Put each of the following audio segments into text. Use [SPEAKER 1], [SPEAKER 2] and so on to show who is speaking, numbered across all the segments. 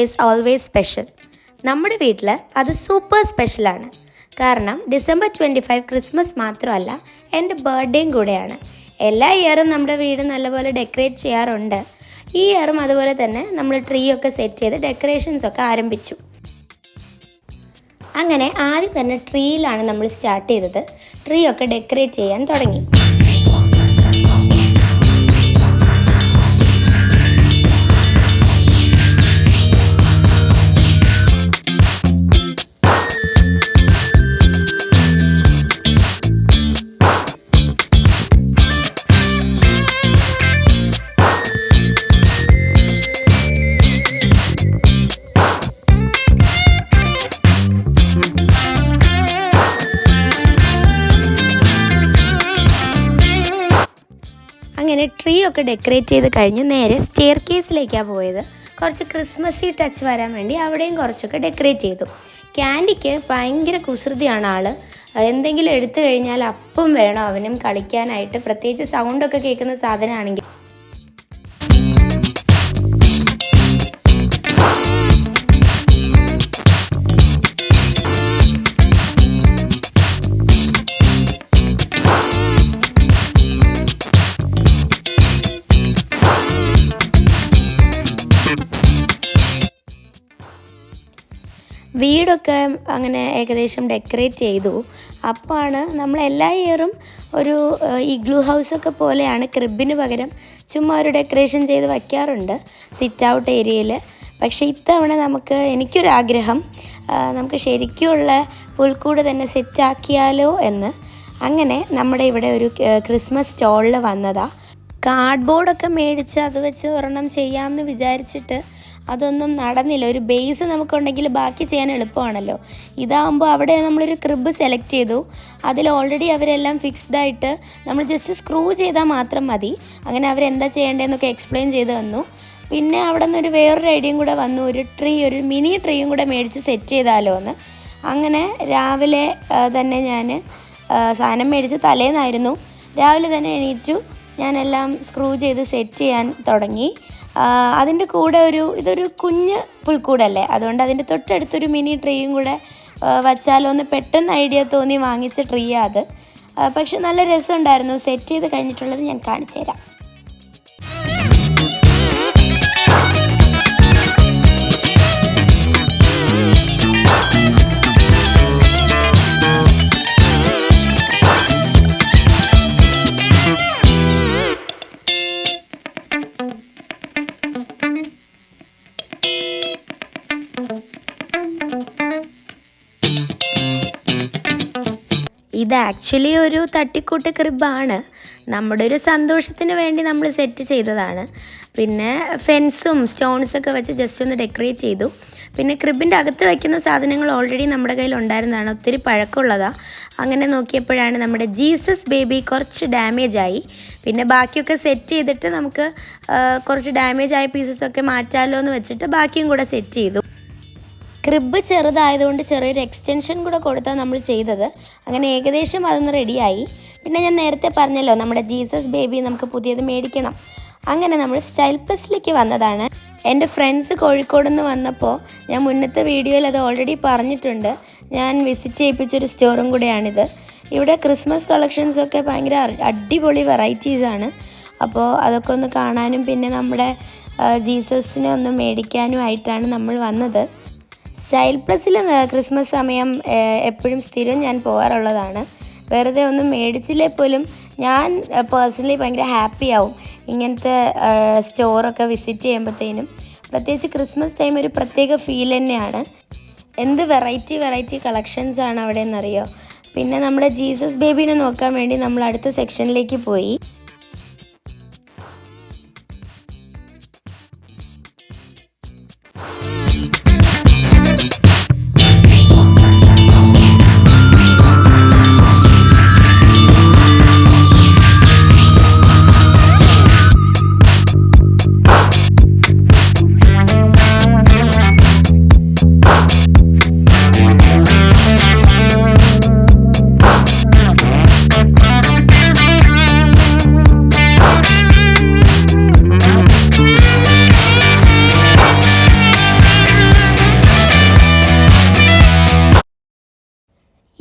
[SPEAKER 1] Is always special. നമ്മുടെ വീട്ടിൽ അത് സൂപ്പർ സ്പെഷ്യലാണ്. കാരണം ഡിസംബർ 25 ക്രിസ്മസ് മാത്രമല്ല, എൻ്റെ ബർത്ത്ഡേയും കൂടെയാണ്. എല്ലാ ഇയറും നമ്മുടെ വീട് നല്ലപോലെ ഡെക്കറേറ്റ് ചെയ്യാറുണ്ട്. ഈ ഇയറും അതുപോലെ തന്നെ നമ്മൾ ട്രീ ഒക്കെ സെറ്റ് ചെയ്ത് ഡെക്കറേഷൻസ് ഒക്കെ ആരംഭിച്ചു. അങ്ങനെ ആദ്യം തന്നെ ട്രീയിലാണ് നമ്മൾ സ്റ്റാർട്ട് ചെയ്തത്. ട്രീ ഒക്കെ ഡെക്കറേറ്റ് ചെയ്യാൻ തുടങ്ങി. അങ്ങനെ ട്രീ ഒക്കെ ഡെക്കറേറ്റ് ചെയ്ത് കഴിഞ്ഞ് നേരെ സ്റ്റെയർ കേസിലേക്കാണ് പോയത്. കുറച്ച് ക്രിസ്മസി ടച്ച് വരാൻ വേണ്ടി അവിടെയും കുറച്ചൊക്കെ ഡെക്കറേറ്റ് ചെയ്തു. ക്യാൻഡിക്ക് ഭയങ്കര കുസൃതിയാണ് ആൾ. എന്തെങ്കിലും എടുത്തു കഴിഞ്ഞാൽ അപ്പം വേണം അവനും കളിക്കാനായിട്ട്. പ്രത്യേകിച്ച് സൗണ്ടൊക്കെ കേൾക്കുന്ന സാധനമാണെങ്കിൽ. വീടൊക്കെ അങ്ങനെ ഏകദേശം ഡെക്കറേറ്റ് ചെയ്തു. അപ്പോഴാണ് നമ്മൾ എല്ലാ ഇയറും ഒരു ഇഗ്ലൂ ഹൗസൊക്കെ പോലെയാണ് ക്രിബിന് പകരം ചുമ്മാ ഒരു ഡെക്കറേഷൻ ചെയ്ത് വയ്ക്കാറുണ്ട് സിറ്റ് ഔട്ട് ഏരിയയിൽ. പക്ഷേ ഇത്തവണ എനിക്കൊരാഗ്രഹം, നമുക്ക് ശരിക്കുമുള്ള പുൽക്കൂട് തന്നെ സെറ്റാക്കിയാലോ എന്ന്. അങ്ങനെ നമ്മുടെ ഇവിടെ ഒരു ക്രിസ്മസ് സ്റ്റോളിൽ വന്നതാണ്. കാർഡ്ബോർഡൊക്കെ മേടിച്ച് അത് വെച്ച് ഒരെണ്ണം ചെയ്യാമെന്ന് വിചാരിച്ചിട്ട് അതൊന്നും നടന്നില്ല. ഒരു ബേസ് നമുക്കുണ്ടെങ്കിൽ ബാക്കി ചെയ്യാൻ എളുപ്പമാണല്ലോ. ഇതാകുമ്പോൾ അവിടെ നമ്മളൊരു ക്രിബ് സെലക്ട് ചെയ്തു. അതിൽ ഓൾറെഡി അവരെല്ലാം ഫിക്സ്ഡ് ആയിട്ട് നമ്മൾ ജസ്റ്റ് സ്ക്രൂ ചെയ്താൽ മാത്രം മതി. അങ്ങനെ അവരെന്താ ചെയ്യേണ്ടതെന്നൊക്കെ എക്സ്പ്ലെയിൻ ചെയ്ത് തന്നു. പിന്നെ അവിടെ നിന്നൊരു വേറൊരു ഐഡിയയും കൂടെ വന്നു, ഒരു മിനി ട്രീയും കൂടെ മേടിച്ച് സെറ്റ് ചെയ്താലോ എന്ന്. അങ്ങനെ രാവിലെ തന്നെ ഞാൻ സാധനം മേടിച്ച് തലേന്നായിരുന്നു. രാവിലെ തന്നെ എണീറ്റു, ഞാനെല്ലാം സ്ക്രൂ ചെയ്ത് സെറ്റ് ചെയ്യാൻ തുടങ്ങി. അതിൻ്റെ കൂടെ ഇതൊരു കുഞ്ഞ് പുൽക്കൂടല്ലേ, അതുകൊണ്ട് അതിൻ്റെ തൊട്ടടുത്തൊരു മിനി ട്രീയും കൂടെ വച്ചാലോ എന്ന് പെട്ടെന്ന് ഐഡിയ തോന്നി വാങ്ങിച്ച ട്രീയാണ് അത്. പക്ഷെ നല്ല രസമുണ്ടായിരുന്നു. സെറ്റ് ചെയ്ത് കഴിഞ്ഞിട്ടുള്ളത് ഞാൻ കാണിച്ചു തരാം. ഇത് ആക്ച്വലി ഒരു തട്ടിക്കൂട്ട് ക്രിബാണ്. നമ്മുടെ ഒരു സന്തോഷത്തിന് വേണ്ടി നമ്മൾ സെറ്റ് ചെയ്തതാണ്. പിന്നെ ഫെൻസും സ്റ്റോൺസൊക്കെ വെച്ച് ജസ്റ്റ് ഒന്ന് ഡെക്കറേറ്റ് ചെയ്തു. പിന്നെ ക്രിബിൻ്റെ അകത്ത് വയ്ക്കുന്ന സാധനങ്ങൾ ഓൾറെഡി നമ്മുടെ കയ്യിൽ ഉണ്ടായിരുന്നതാണ്, ഒത്തിരി പഴക്കമുള്ളതാണ്. അങ്ങനെ നോക്കിയപ്പോഴാണ് നമ്മുടെ ജീസസ് ബേബി കുറച്ച് ഡാമേജായി. പിന്നെ ബാക്കിയൊക്കെ സെറ്റ് ചെയ്തിട്ട് നമുക്ക് കുറച്ച് ഡാമേജായ പീസസൊക്കെ മാറ്റാമല്ലോ എന്ന് വെച്ചിട്ട് ബാക്കിയും കൂടെ സെറ്റ് ചെയ്തു. ക്രിബ് ചെറുതായതുകൊണ്ട് ചെറിയൊരു എക്സ്റ്റൻഷൻ കൂടെ കൊടുത്താണ് നമ്മൾ ചെയ്തത്. അങ്ങനെ ഏകദേശം അതൊന്ന് റെഡിയായി. പിന്നെ ഞാൻ നേരത്തെ പറഞ്ഞല്ലോ, നമ്മുടെ ജീസസ് ബേബി നമുക്ക് പുതിയത് മേടിക്കണം. അങ്ങനെ നമ്മൾ സ്റ്റൈൽ പ്ലസിലേക്ക് വന്നതാണ്. എൻ്റെ ഫ്രണ്ട്സ് കോഴിക്കോട് നിന്ന് വന്നപ്പോൾ ഞാൻ മുന്നത്തെ വീഡിയോയിൽ അത് ഓൾറെഡി പറഞ്ഞിട്ടുണ്ട്, ഞാൻ വിസിറ്റ് ചെയ്യിപ്പിച്ചൊരു സ്റ്റോറും കൂടെയാണിത്. ഇവിടെ ക്രിസ്മസ് കളക്ഷൻസൊക്കെ ഭയങ്കര അടിപൊളി വെറൈറ്റീസാണ്. അപ്പോൾ അതൊക്കെ ഒന്ന് കാണാനും പിന്നെ നമ്മുടെ ജീസസിനെ ഒന്ന് മേടിക്കാനും ആയിട്ടാണ് നമ്മൾ വന്നത്. സ്റ്റൈൽ പ്ലസിൽ ക്രിസ്മസ് സമയം എപ്പോഴും സ്ഥിരം ഞാൻ പോകാറുള്ളതാണ്. വെറുതെ ഒന്നും മേടിച്ചില്ലേ പോലും ഞാൻ പേഴ്സണലി ഭയങ്കര ഹാപ്പി ആവും ഇങ്ങനത്തെ സ്റ്റോറൊക്കെ വിസിറ്റ് ചെയ്യുമ്പോഴത്തേനും. പ്രത്യേകിച്ച് ക്രിസ്മസ് ടൈം ഒരു പ്രത്യേക ഫീൽ തന്നെയാണ്. എന്ത് വെറൈറ്റി കളക്ഷൻസാണ് അവിടെ എന്നറിയോ. പിന്നെ നമ്മുടെ ജീസസ് ബേബീനെ നോക്കാൻ വേണ്ടി നമ്മൾ അടുത്ത സെക്ഷനിലേക്ക് പോയി.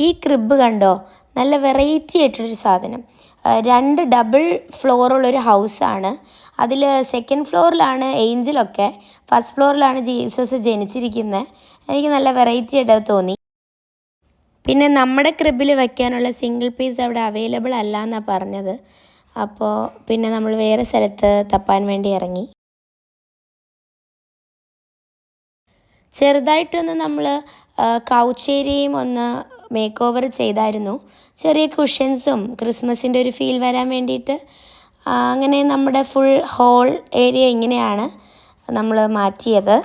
[SPEAKER 1] ഈ ക്രിബ് കണ്ടോ, നല്ല വെറൈറ്റി ആയിട്ടൊരു സാധനം. 2 ഡബിൾ ഫ്ലോറുള്ളൊരു ഹൗസാണ്. അതിൽ സെക്കൻഡ് ഫ്ലോറിലാണ് ഏഞ്ചലൊക്കെ, ഫസ്റ്റ് ഫ്ലോറിലാണ് ജീസസ് ജനിച്ചിരിക്കുന്നത്. എനിക്ക് നല്ല വെറൈറ്റി ആയിട്ട് തോന്നി. പിന്നെ നമ്മുടെ ക്രിബിൽ വയ്ക്കാനുള്ള സിംഗിൾ പീസ് അവിടെ അവൈലബിൾ അല്ല എന്നാണ് പറഞ്ഞത്. അപ്പോൾ പിന്നെ നമ്മൾ വേറെ സ്ഥലത്ത് തപ്പാൻ വേണ്ടി ഇറങ്ങി. ചെറുതായിട്ടൊന്ന് നമ്മൾ കൗച്ച് ഏരിയയും ഒന്ന് മേക്ക് ഓവർ ചെയ്തായിരുന്നു. ചെറിയ കുഷ്യൻസും ക്രിസ്മസിൻ്റെ ഒരു ഫീൽ വരാൻ വേണ്ടിയിട്ട്. അങ്ങനെ നമ്മുടെ ഫുൾ ഹോൾ ഏരിയ ഇങ്ങനെയാണ് നമ്മൾ മാറ്റിയത്.